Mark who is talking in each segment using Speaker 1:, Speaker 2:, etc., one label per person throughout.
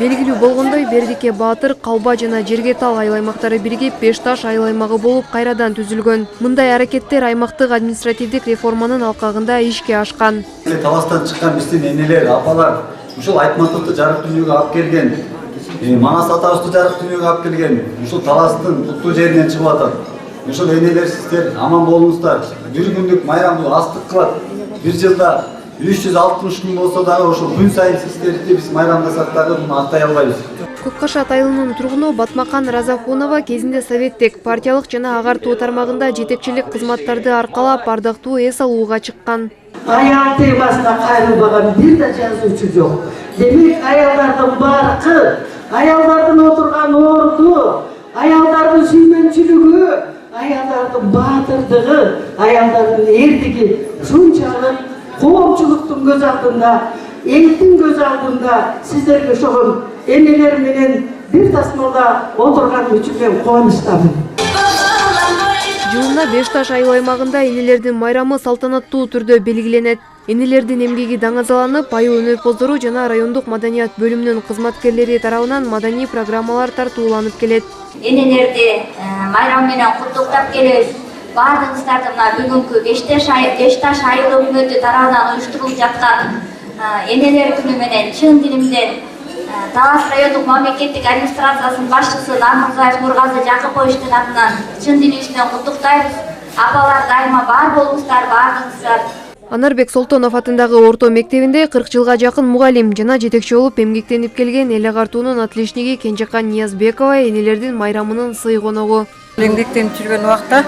Speaker 1: Белгилүү болгондой, Бердике Баатыр, Калба жана Жергетал айыл аймактары биригип Беш Таш айыл аймагы болуп кайрадан түзүлгөн. Мындай аракеттер аймактык административдик реформанын алкагында ишке ашкан.
Speaker 2: Таластан чыккан биздин энелер, апалар ушул Айтматовду жарык дүйнөгө алып келген, Манас атабызды жарык дүйнөгө алып келген, ушул таластын туттуу жеринен чыгып атат. Ушул энелер сиздер аман болуңуздар. Бир күндүк майрамды астык кылат. Бир жылда 360 күн болсо дагы ошол күн сайын сиздерди биз майрамдасак дагы муну актай албайбыз.
Speaker 1: Көккашат айылынын тургуну Батмакан Разахунова кезинде советтик, партиялык жана агартуу тармагында жетекчилик кызматтарды аркалап ардактуу эс алууга чыккан.
Speaker 3: Аял темасына кайрылбаган бир да жазуучу жок. Демек аялдардын баркы, аялдардын отурган орду, аялдардын сүймөнчүлүгү, аялдардын баатырдыгы, аялдардын эрдиги ушунчалык коомчулуктун көз алдында, элдин көз алдында сиздерге ошол энелер менен бир тасмалда отурган үчүн мен кубанычтамын.
Speaker 1: Жылына Беш Таш айыл аймагында энелердин майрамы салтанаттуу түрдө белгиленет. Энелердин эмгеги даңазаланып, айыл өнөрпоздору жана райондук маданият бөлүмүнүн кызматкерлери тарабынан маданий программалар тартууланып келет.
Speaker 4: Энелерди майрам менен куттуктап келебиз. Бардыгыңыздарды мына бүгүнкү Беш Таш айыл өкмөтү тарабынан уюштурулуп жаткан энелер күнү менен чын дилимден Талас райондук мамлекеттик администрациясынын башчысы Намырзаев Нургазы Жакыповичтин атынан чын дилибизден куттуктайбыз. Апалар дайыма бар болуңуздар, бардыгыңыздар.
Speaker 1: Анарбек Солтонов атындагы орто мектебинде 40 жылга жакын мугалим жана жетекчи болуп эмгектенип келген эл агартуунун атличниги Кенжекан Ниязбекова энелердин майрамынын сый коногу.
Speaker 5: Эмгектенип жүргөн убакта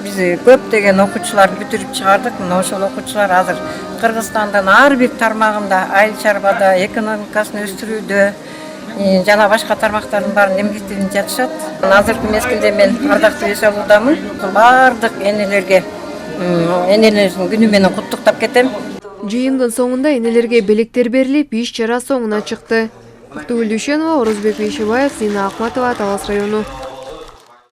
Speaker 5: биз көптөгөн окуучулар бүтүрүп чыгардык. Мына ошол окуучулар азыр Кыргызстандын ар бир тармагында, айыл чарбада, экономикасын өстүрүүдө жана башка тармактардын баарын эмгектенип жатышат. Азыркы мезгилде мен ардактуу эс алуудамын. Бардык энелерге энелердин күнү менен куттуктап кетем.
Speaker 1: Жыйындын соңунда энелерге белектер берилип, иш чара соңуна чыкты. Актыгүл Дүйшенова, Орозбек Бейшебаев, Зина Ахматова, Талас району.